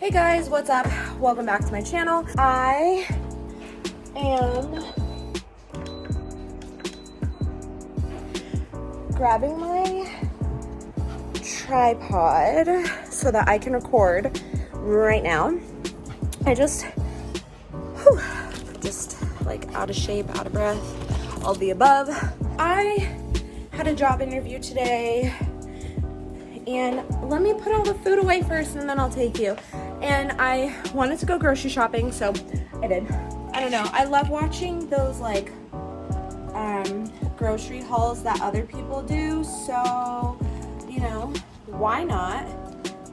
Hey guys, what's up? Welcome back to my channel. I am grabbing my tripod so that I can record right now. I just like out of shape, out of breath, all the above. I had a job interview today, and let me put all the food away first and then I'll take you. And I wanted to go grocery shopping, so I did. I don't know, I love watching those like grocery hauls that other people do, so you know, why not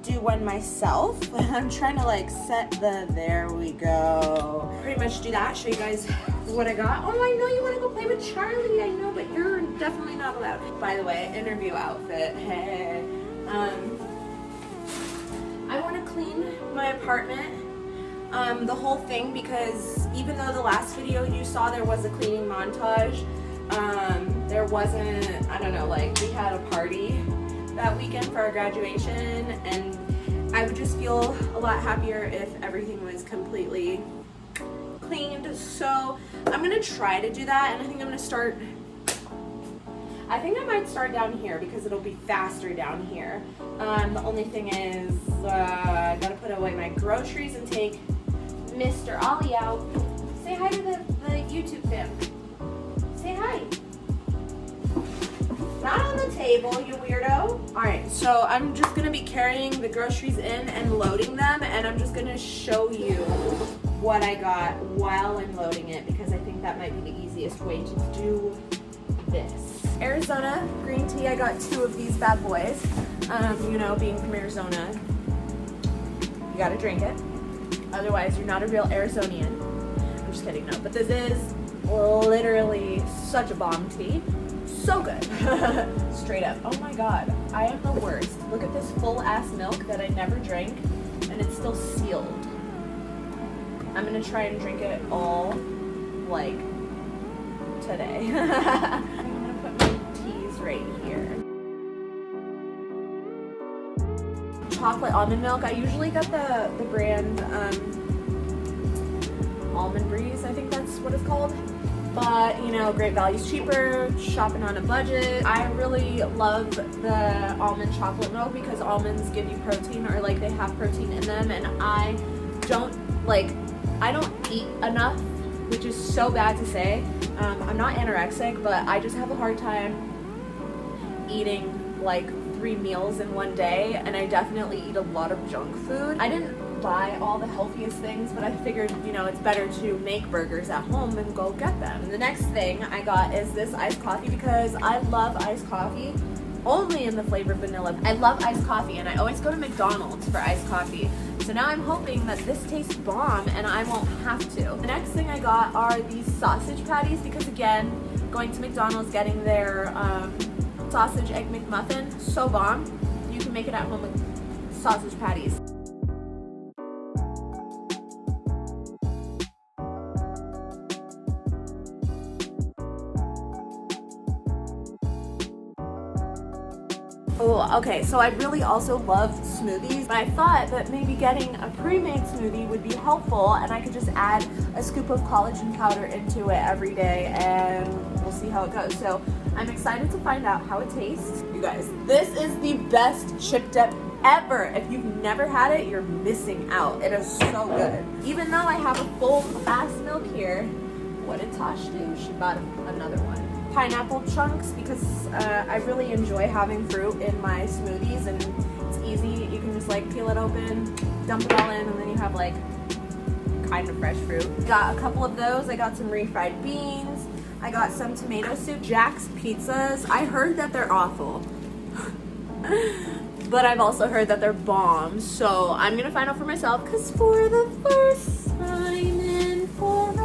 do one myself? I'm trying to like set the, there we go. Pretty much do that, show you guys what I got. Oh, I know you want to go play with Charlie, I know, but you're definitely not allowed. By the way, interview outfit, hey. I want to clean my apartment, the whole thing, because even though the last video you saw there was a cleaning montage, there wasn't, I don't know, like we had a party that weekend for our graduation, and I would just feel a lot happier if everything was completely cleaned. So I'm gonna try to do that, and I think I might start down here because it'll be faster down here. The only thing is, I gotta put away my groceries and take Mr. Ollie out. Say hi to the YouTube fam. Say hi. Not on the table, you weirdo. All right, so I'm just gonna be carrying the groceries in and loading them, and I'm just gonna show you what I got while I'm loading it, because I think that might be the easiest way to do this. Arizona green tea, I got 2 of these bad boys. You know, being from Arizona, you gotta drink it. Otherwise, you're not a real Arizonian. I'm just kidding, no. But this is literally such a bomb tea. So good. Straight up. Oh my god, I am the worst. Look at this full ass milk that I never drank, and it's still sealed. I'm gonna try and drink it all, like, today. I'm gonna put my teas right here. Chocolate almond milk. I usually get the brand Almond Breeze, I think that's what it's called. But, you know, great value's cheaper, shopping on a budget. I really love the almond chocolate milk because almonds give you protein, or like they have protein in them, and I don't eat enough, which is so bad to say. I'm not anorexic, but I just have a hard time eating like 3 meals in one day, and I definitely eat a lot of junk food. I didn't buy all the healthiest things, but I figured, you know, it's better to make burgers at home and go get them. The next thing I got is this iced coffee, because I love iced coffee only in the flavor vanilla. I love iced coffee, and I always go to McDonald's for iced coffee. So now I'm hoping that this tastes bomb and I won't have to. The next thing I got are these sausage patties, because again, going to McDonald's, getting their sausage egg McMuffin, so bomb. You can make it at home with sausage patties. Oh, okay, so I really also love smoothies, but I thought that maybe getting a pre-made smoothie would be helpful, and I could just add a scoop of collagen powder into it every day, and we'll see how it goes. So I'm excited to find out how it tastes. You guys, this is the best chip dip ever. If you've never had it, you're missing out. It is so good. Even though I have a full ass milk here, what did Tosh do? She bought another one. Pineapple chunks, because I really enjoy having fruit in my smoothies, and it's easy. You can just like peel it open, dump it all in, and then you have like kind of fresh fruit. Got a couple of those. I got some refried beans. I got some tomato soup. Jack's pizzas. I heard that they're awful. But I've also heard that they're bomb. So I'm gonna find out for myself, because for the first time in forever.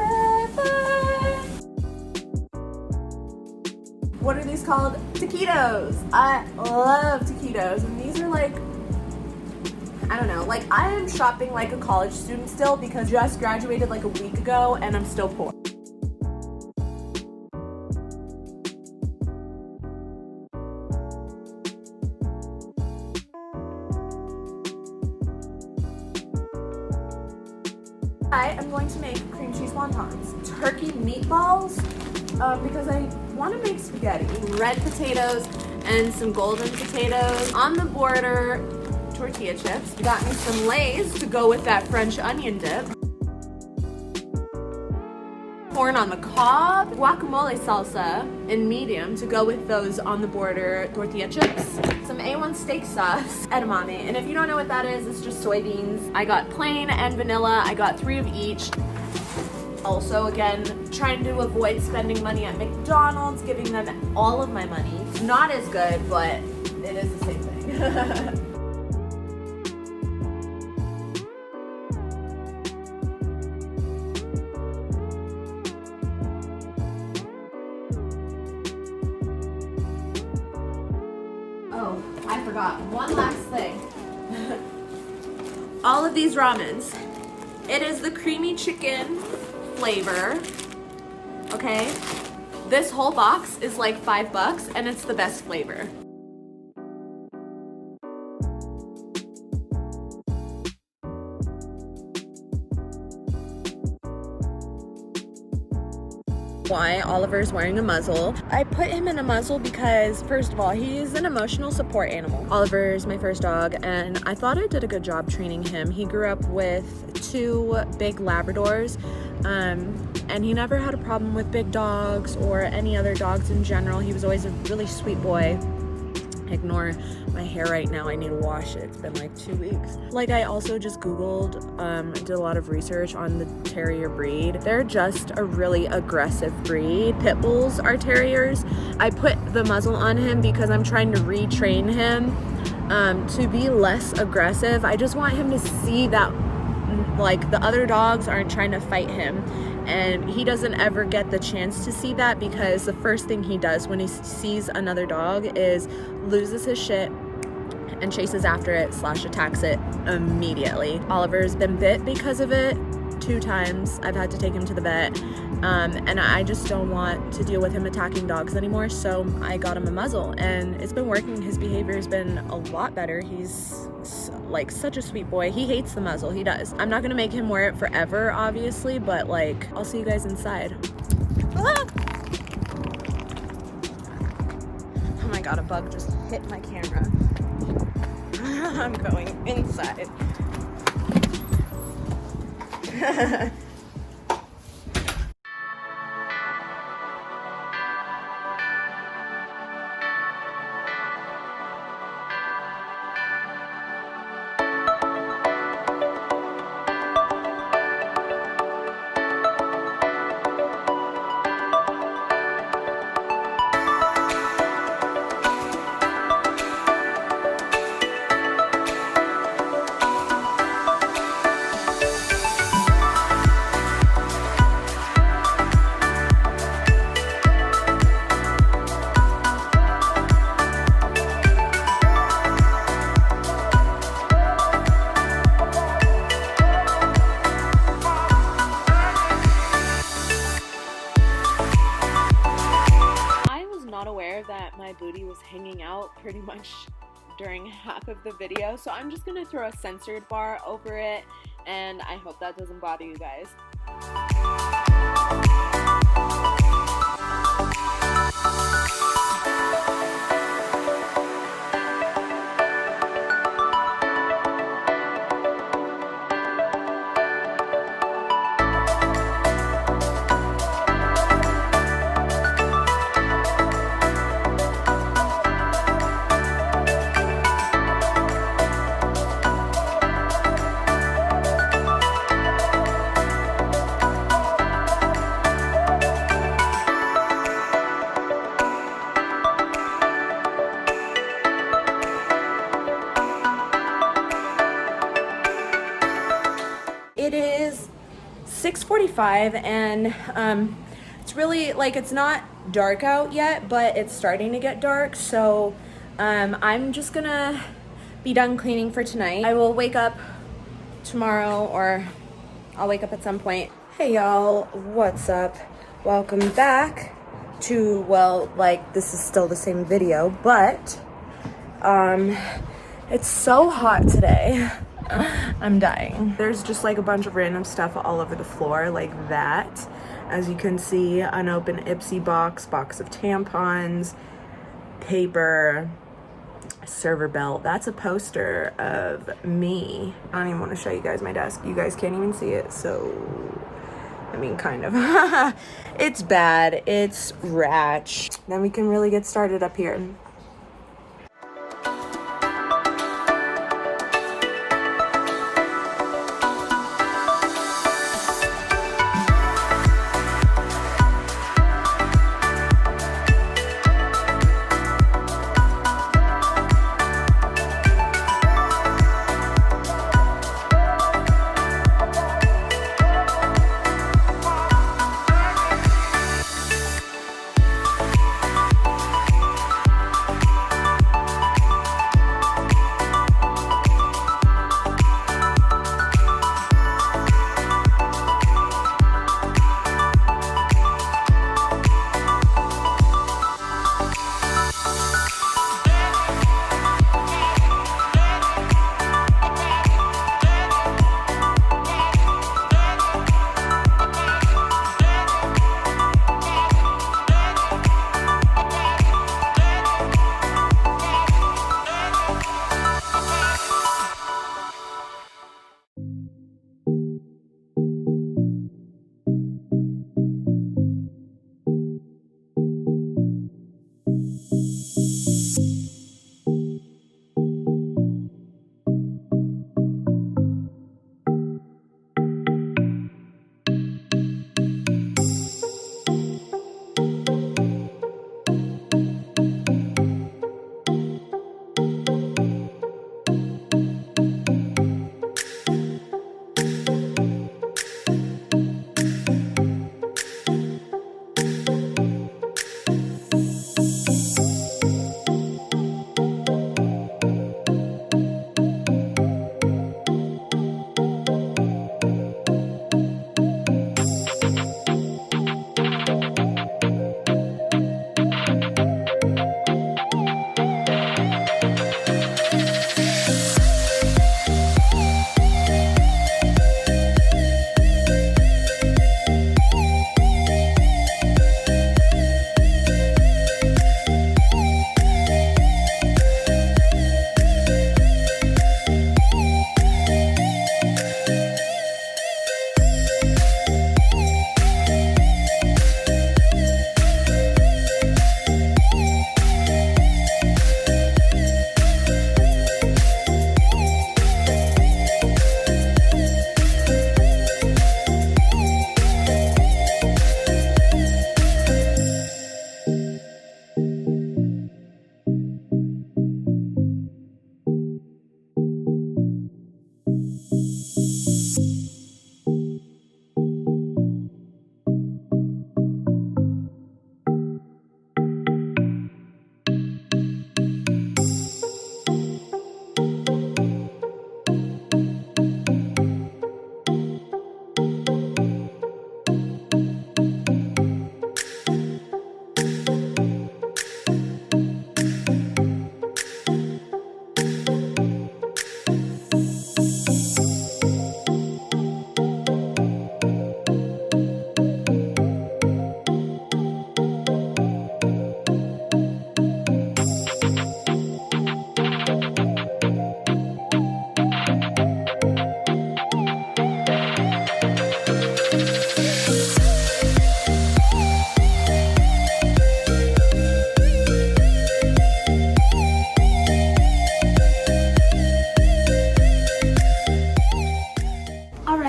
What are these called? Taquitos. I love taquitos, and these are like, I don't know, like I am shopping like a college student still, because I just graduated like a week ago and I'm still poor. I am going to make cream cheese wontons. Turkey meatballs, because I want to make spaghetti. Red potatoes and some golden potatoes. On the border, tortilla chips. Got me some Lay's to go with that French onion dip. Corn on the cob. Guacamole salsa in medium to go with those on the border tortilla chips. Some A1 steak sauce, edamame. And if you don't know what that is, it's just soybeans. I got plain and vanilla. I got 3 of each. Also, again, trying to avoid spending money at McDonald's, giving them all of my money. It's not as good, but it is the same thing. Oh, I forgot one last thing. All of these ramens. It is the creamy chicken flavor. Okay? This whole box is like $5 and it's the best flavor. Why Oliver's wearing a muzzle. I put him in a muzzle because, first of all, he's an emotional support animal. Oliver's my first dog, and I thought I did a good job training him. He grew up with 2 big Labradors, and he never had a problem with big dogs or any other dogs in general. He was always a really sweet boy. Ignore my hair right now, I need to wash it. It's been like 2 weeks. Like, I also just Googled, did a lot of research on the terrier breed. They're just a really aggressive breed. Pit bulls are terriers. I put the muzzle on him because I'm trying to retrain him to be less aggressive. I just want him to see that, like, the other dogs aren't trying to fight him. And he doesn't ever get the chance to see that because the first thing he does when he sees another dog is loses his shit and chases after it / attacks it immediately. Oliver's been bit because of it 2 times. I've had to take him to the vet, and I just don't want to deal with him attacking dogs anymore, so I got him a muzzle, and it's been working. His behavior has been a lot better. He's like such a sweet boy. He hates the muzzle, he does. I'm not gonna make him wear it forever, obviously, but like, I'll see you guys inside. Ah! Oh my god, a bug just hit my camera. I'm going inside. That my booty was hanging out pretty much during half of the video, so I'm just gonna throw a censored bar over it, and I hope that doesn't bother you guys. It is 6:45 and it's really, like, it's not dark out yet, but it's starting to get dark, so I'm just gonna be done cleaning for tonight. I will wake up tomorrow, or I'll wake up at some point. Hey y'all, what's up? Welcome back to, well, like, this is still the same video, but it's so hot today. I'm dying. There's just like a bunch of random stuff all over the floor like that. As you can see, unopened Ipsy box of tampons, paper, server belt. That's a poster of me. I don't even want to show you guys my desk. You guys can't even see it, so I mean, kind of. It's bad. It's ratch. Then we can really get started up here.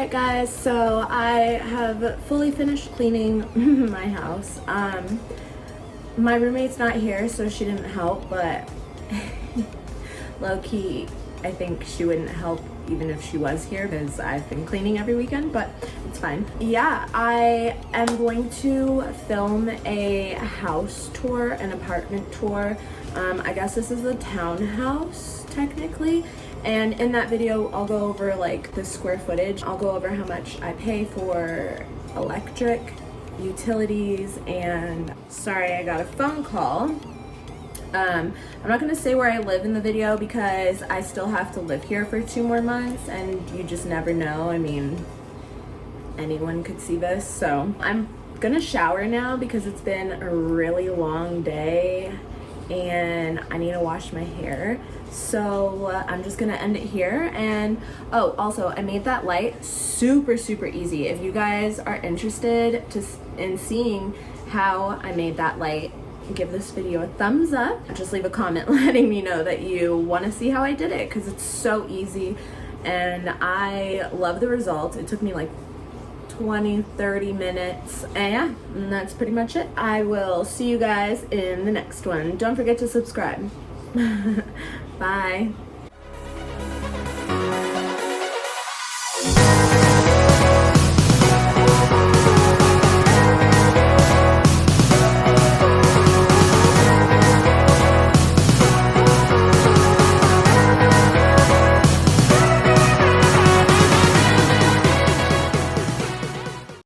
Guys, so I have fully finished cleaning my house. My roommate's not here, so she didn't help, but low-key, I think she wouldn't help even if she was here because I've been cleaning every weekend, but it's fine. Yeah, I am going to film a house tour, an apartment tour. I guess this is a townhouse, technically. And in that video, I'll go over like the square footage. I'll go over how much I pay for electric, utilities, and sorry, I got a phone call. I'm not gonna say where I live in the video because I still have to live here for 2 more months, and you just never know. I mean, anyone could see this. So I'm gonna shower now because it's been a really long day and I need to wash my hair. So I'm just gonna end it here. And oh, also I made that light super easy. If you guys are interested in seeing how I made that light, give this video a thumbs up. Just leave a comment letting me know that you want to see how I did it, because it's so easy and I love the results. It took me like 20-30 minutes, and yeah, and that's pretty much it. I will see you guys in the next one. Don't forget to subscribe. Bye.